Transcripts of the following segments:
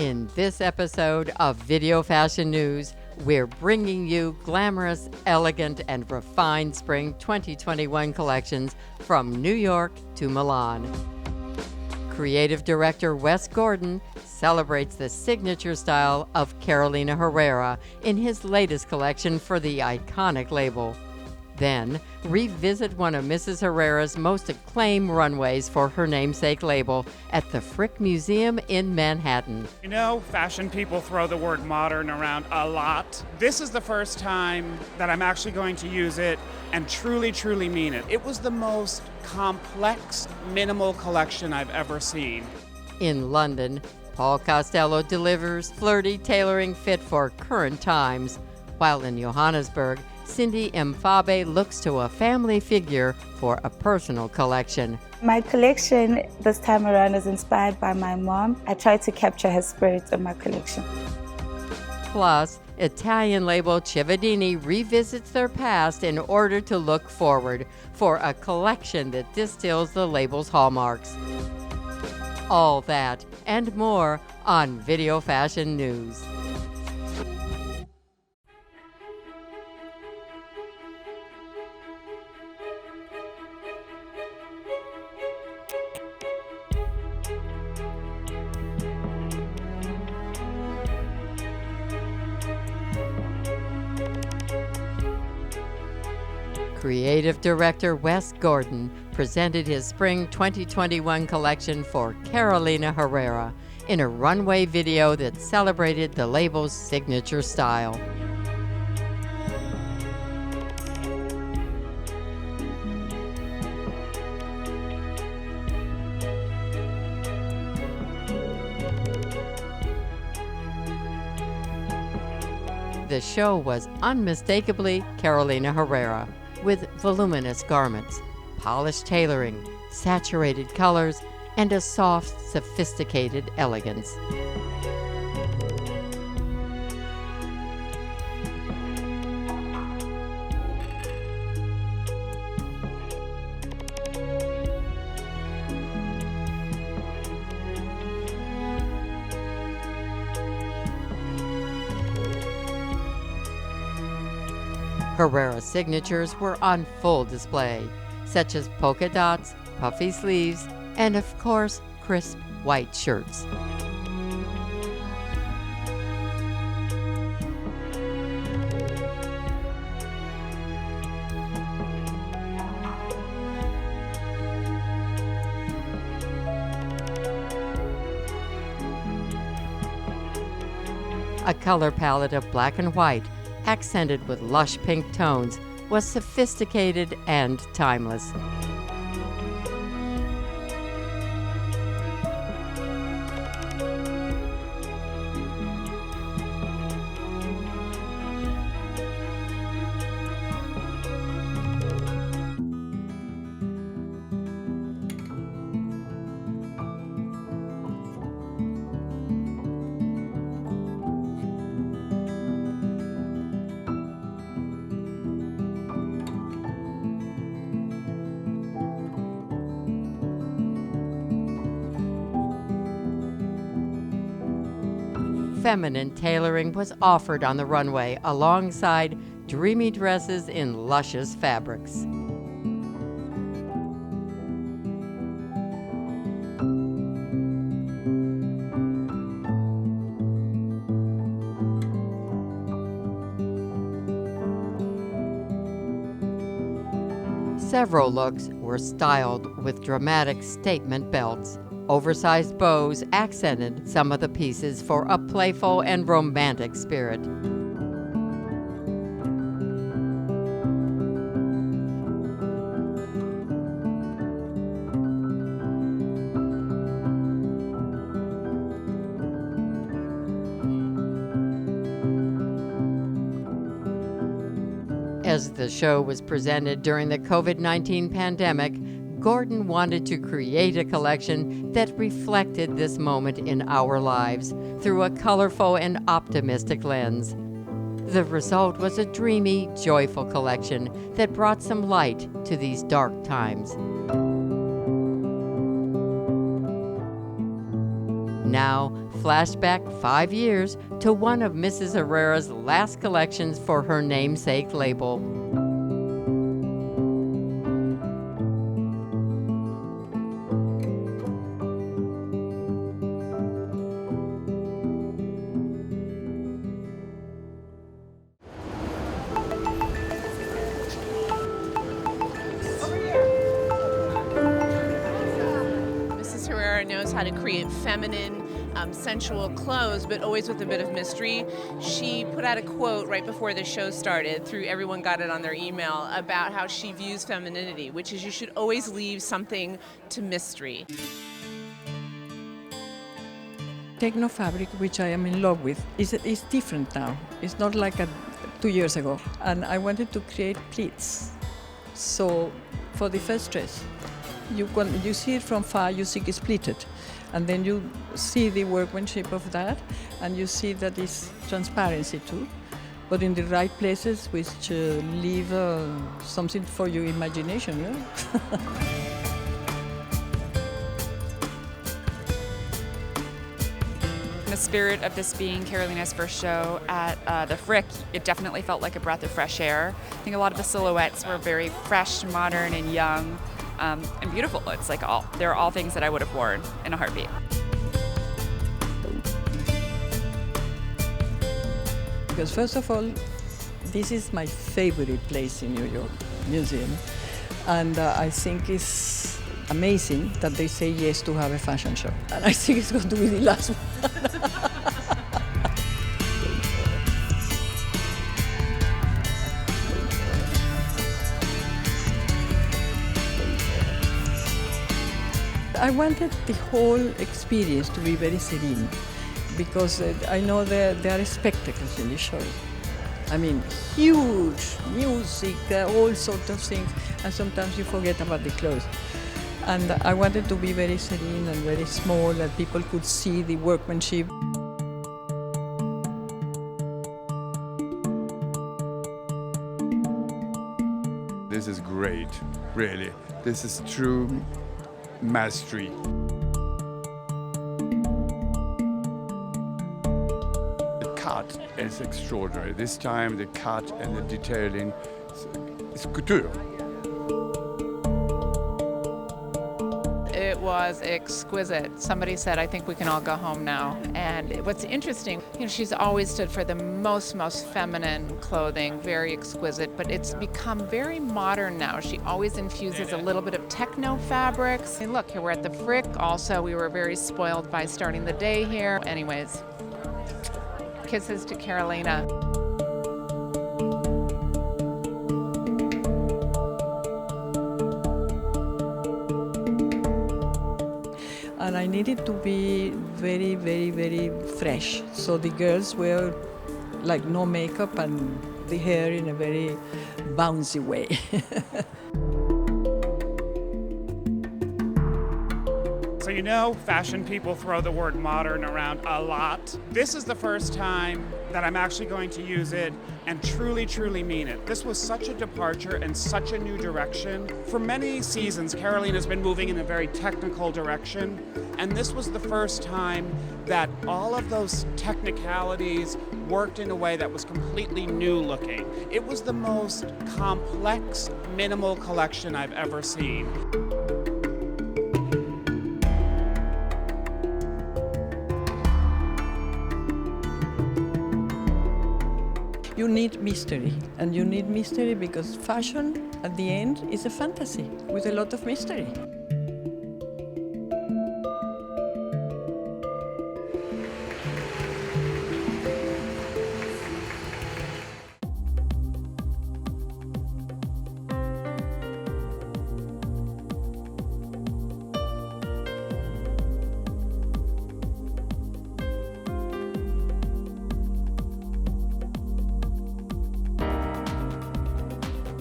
In this episode of Video Fashion News, we're bringing you glamorous, elegant, and refined spring 2021 collections from New York to Milan. Creative Director Wes Gordon celebrates the signature style of Carolina Herrera in his latest collection for the iconic label. Then, revisit one of Mrs. Herrera's most acclaimed runways for her namesake label at the Frick Museum in Manhattan. You know, fashion people throw the word modern around a lot. This is the first time that I'm actually going to use it and truly mean it. It was the most complex, minimal collection I've ever seen. In London, Paul Costelloe delivers flirty tailoring fit for current times, while in Johannesburg, Cindy Mfabe looks to a family figure for a personal collection. My collection this time around is inspired by my mom. I try to capture her spirit in my collection. Plus, Italian label Cividini revisits their past in order to look forward for a collection that distills the label's hallmarks. All that and more on Video Fashion News. Creative Director Wes Gordon presented his Spring 2021 collection for Carolina Herrera in a runway video that celebrated the label's signature style. The show was unmistakably Carolina Herrera, with voluminous garments, polished tailoring, saturated colors, and a soft, sophisticated elegance. Herrera's signatures were on full display, such as polka dots, puffy sleeves, and of course, crisp white shirts. A color palette of black and white, accented with lush pink tones, was sophisticated and timeless. Feminine tailoring was offered on the runway alongside dreamy dresses in luscious fabrics. Several looks were styled with dramatic statement belts. Oversized bows accented some of the pieces for a playful and romantic spirit. As the show was presented during the COVID-19 pandemic, Gordon wanted to create a collection that reflected this moment in our lives through a colorful and optimistic lens. The result was a dreamy, joyful collection that brought some light to these dark times. Now, Flashback 5 years to one of Mrs. Herrera's last collections for her namesake label. Knows how to create feminine, sensual clothes, but always with a bit of mystery. She put out a quote right before the show started, everyone got it on their email, about how she views femininity, which is you should always leave something to mystery. Techno fabric, which I am in love with, is different now. It's not like 2 years ago. And I wanted to create pleats. So for the first dress, you see it from far, you see it's pleated. And then you see the workmanship of that, and you see that it's transparency too, but in the right places, which leave something for your imagination. Yeah? In the spirit of this being Carolina's first show at the Frick, it definitely felt like a breath of fresh air. I think a lot of the silhouettes were very fresh, modern, and young. And beautiful. It's like they're all things that I would have worn in a heartbeat. Because first of all, this is my favorite place in New York, museum. And I think it's amazing that they say yes to have a fashion show. And I think it's going to be the last one. I wanted the whole experience to be very serene, because I know there are spectacles in the show. I mean, huge music, all sorts of things, and sometimes you forget about the clothes. And I wanted to be very serene and very small, that people could see the workmanship. This is great, really. This is true mastery. The cut is extraordinary. This time the cut and the detailing is couture. It was exquisite. Somebody said, I think we can all go home now. And what's interesting, she's always stood for the most feminine clothing, very exquisite, but it's become very modern now. She always infuses a little bit of techno fabrics. And look, here we're at the Frick. Also, we were very spoiled by starting the day here. Anyways, kisses to Carolina. And I needed to be very, very, very fresh. So the girls wear like no makeup and the hair in a very bouncy way. So fashion people throw the word modern around a lot. This is the first time that I'm actually going to use it and truly mean it. This was such a departure and such a new direction. For many seasons, Carolina's been moving in a very technical direction, and this was the first time that all of those technicalities worked in a way that was completely new looking. It was the most complex, minimal collection I've ever seen. You need mystery, and you need mystery because fashion, at the end, is a fantasy with a lot of mystery.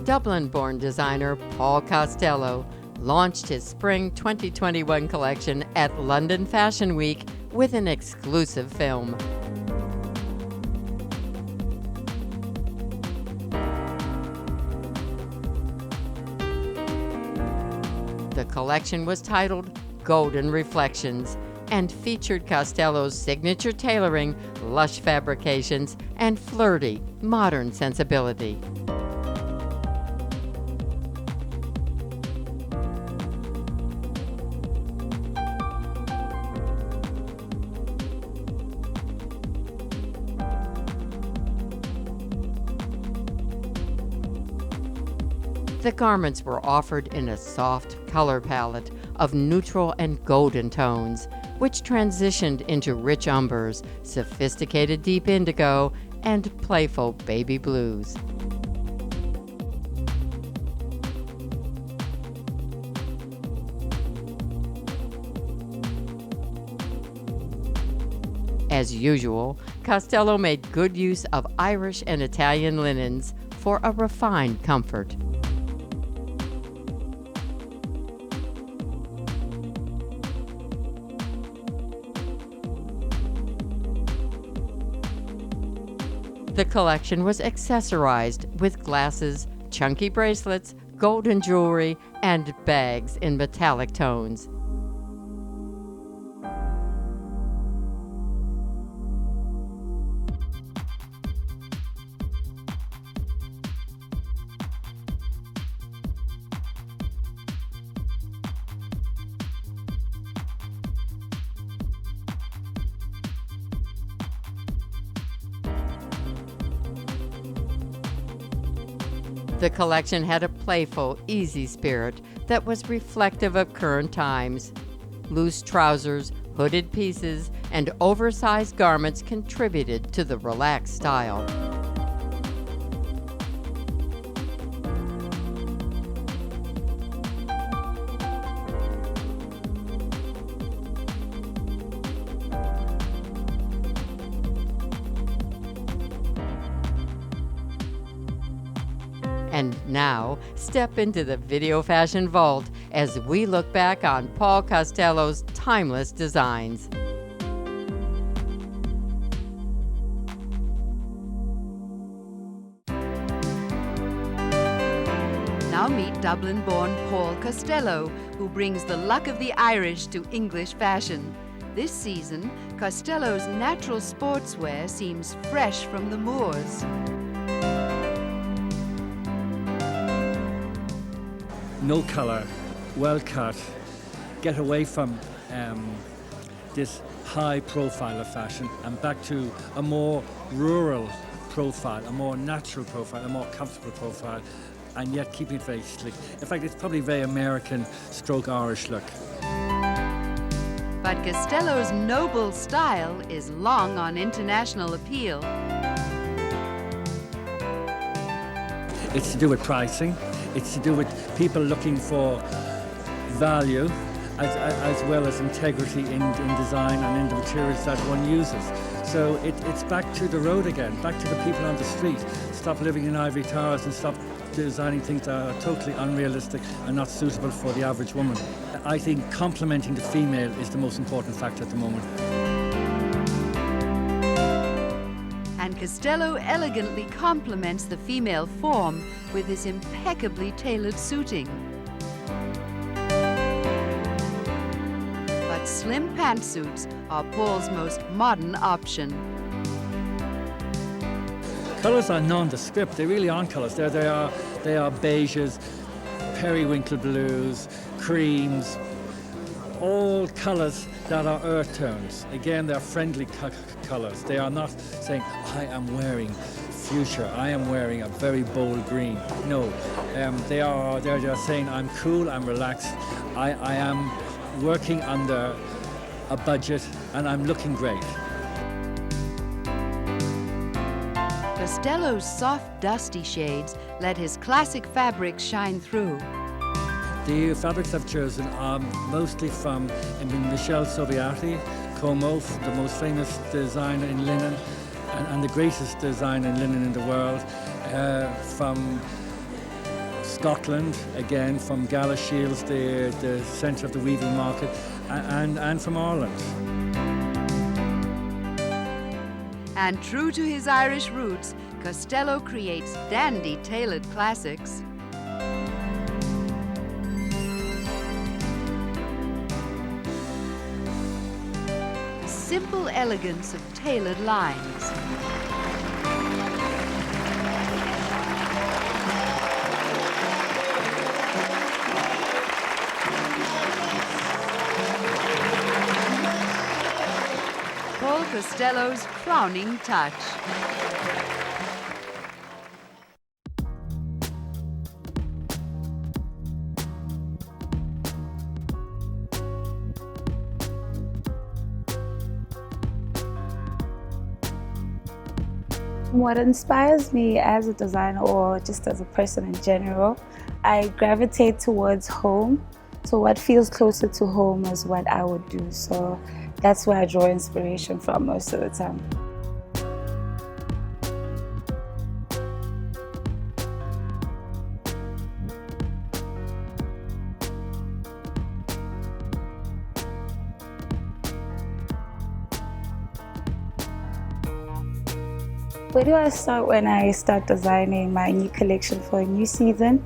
Dublin-born designer Paul Costelloe launched his Spring 2021 collection at London Fashion Week with an exclusive film. The collection was titled Golden Reflections, and featured Costelloe's signature tailoring, lush fabrications, and flirty, modern sensibility. The garments were offered in a soft color palette of neutral and golden tones, which transitioned into rich umbers, sophisticated deep indigo, and playful baby blues. As usual, Costelloe made good use of Irish and Italian linens for a refined comfort. The collection was accessorized with glasses, chunky bracelets, golden jewelry, and bags in metallic tones. The collection had a playful, easy spirit that was reflective of current times. Loose trousers, hooded pieces, and oversized garments contributed to the relaxed style. And now, step into the Video Fashion Vault as we look back on Paul Costelloe's timeless designs. Now meet Dublin-born Paul Costelloe, who brings the luck of the Irish to English fashion. This season, Costelloe's natural sportswear seems fresh from the moors. No colour, well cut, get away from this high profile of fashion and back to a more rural profile, a more natural profile, a more comfortable profile, and yet keeping it very sleek. In fact, it's probably very American stroke Irish look. But Costelloe's noble style is long on international appeal. It's to do with pricing. It's to do with people looking for value as well as integrity in design and in the materials that one uses. So it's back to the road again, back to the people on the street. Stop living in ivory towers and stop designing things that are totally unrealistic and not suitable for the average woman. I think complementing the female is the most important factor at the moment. And Costelloe elegantly complements the female form with his impeccably tailored suiting. But slim pantsuits are Paul's most modern option. Colours are nondescript. They really aren't colours. They are beiges, periwinkle blues, creams, all colours that are earth tones. Again, they're friendly colours. They are not saying, I am wearing fuchsia, I am wearing a very bold green. No, they're just saying, I'm cool, I'm relaxed, I am working under a budget, and I'm looking great. Costelloe's soft, dusty shades let his classic fabrics shine through. The fabrics I've chosen are mostly from Michel Soviati, Como, the most famous designer in linen and the greatest designer in linen in the world, from Scotland, again from Gala Shields, the centre of the weaving market, and from Ireland. And true to his Irish roots, Costelloe creates dandy tailored classics. simple elegance of tailored lines. Paul Costelloe's crowning touch. What inspires me as a designer or just as a person in general, I gravitate towards home. So what feels closer to home is what I would do. So that's where I draw inspiration from most of the time. Where do I start when I start designing my new collection for a new season?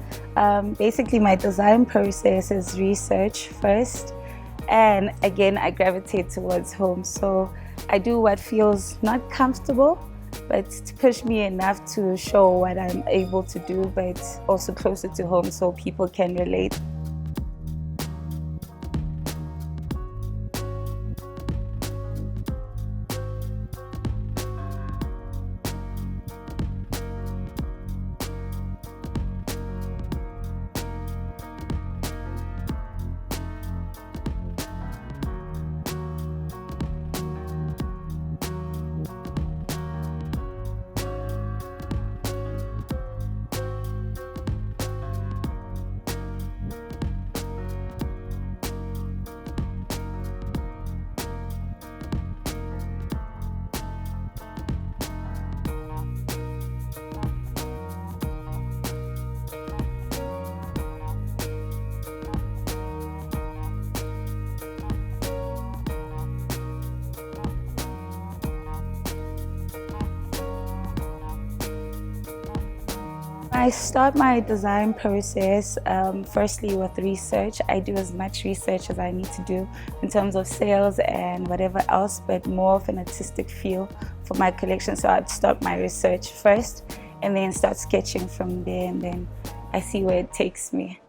Basically, my design process is research first, and again, I gravitate towards home. So I do what feels not comfortable, but to push me enough to show what I'm able to do, but also closer to home so people can relate. I start my design process firstly with research. I do as much research as I need to do in terms of sales and whatever else, but more of an artistic feel for my collection. So I'd start my research first and then start sketching from there, and then I see where it takes me.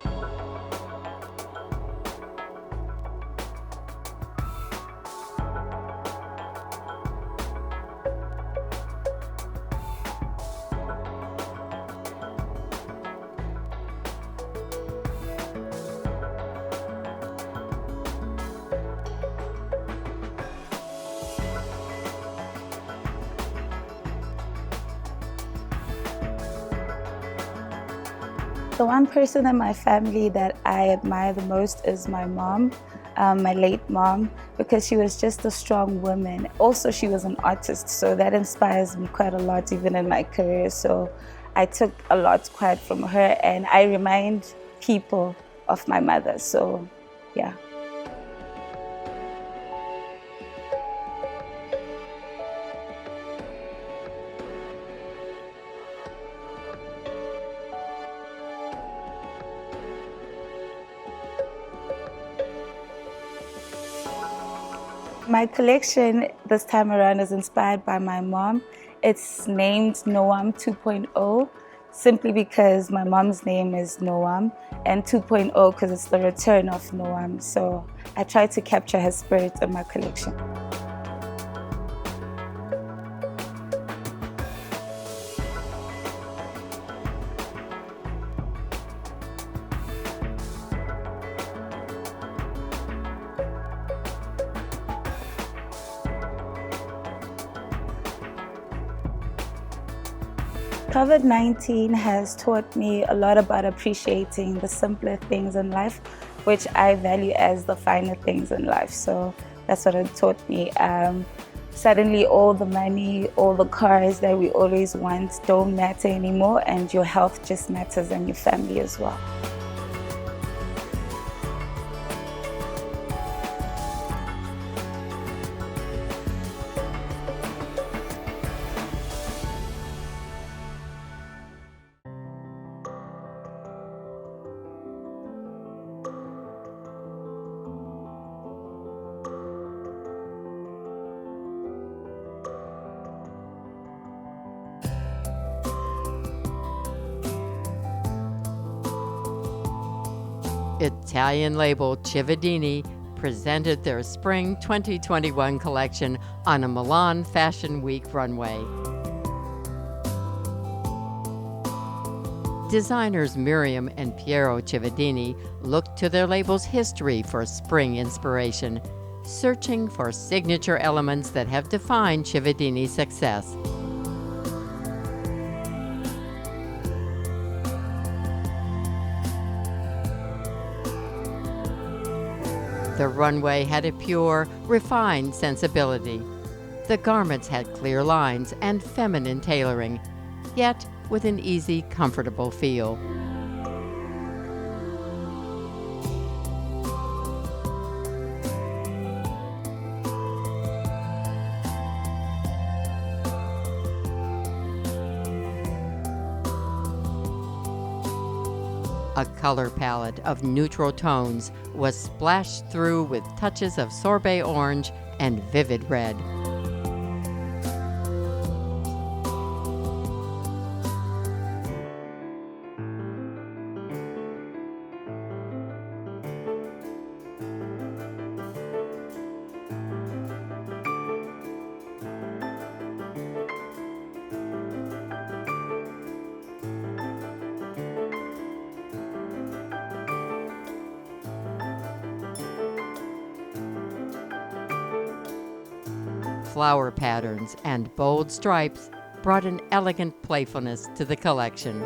The one person in my family that I admire the most is my mom, my late mom, because she was just a strong woman. Also, she was an artist, so that inspires me quite a lot, even in my career. So I took a lot quite from her, and I remind people of my mother, so yeah. My collection this time around is inspired by my mom. It's named Noam 2.0, simply because my mom's name is Noam, and 2.0 because it's the return of Noam. So I try to capture her spirit in my collection. COVID-19 has taught me a lot about appreciating the simpler things in life, which I value as the finer things in life. So that's what it taught me. Suddenly all the money, all the cars that we always want don't matter anymore, and your health just matters, and your family as well. Italian label Cividini presented their Spring 2021 collection on a Milan Fashion Week runway. Designers Miriam and Piero Cividini looked to their label's history for spring inspiration, searching for signature elements that have defined Cividini's success. The runway had a pure, refined sensibility. The garments had clear lines and feminine tailoring, yet with an easy, comfortable feel. A color palette of neutral tones was splashed through with touches of sorbet orange and vivid red. Flower patterns and bold stripes brought an elegant playfulness to the collection.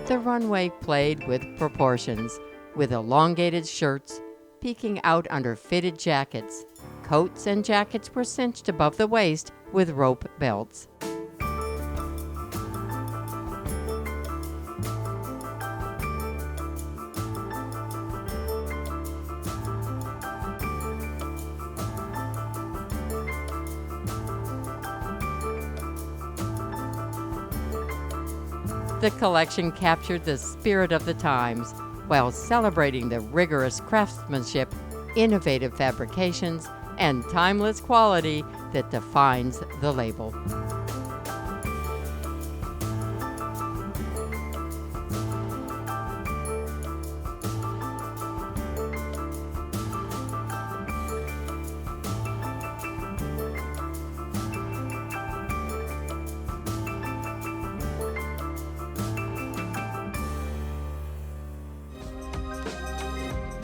The runway played with proportions, with elongated shirts peeking out under fitted jackets. Coats and jackets were cinched above the waist with rope belts. The collection captured the spirit of the times while celebrating the rigorous craftsmanship, innovative fabrications, and timeless quality that defines the label.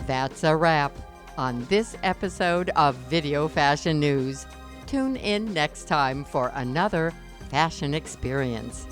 That's a wrap on this episode of Video Fashion News. Tune in next time for another fashion experience.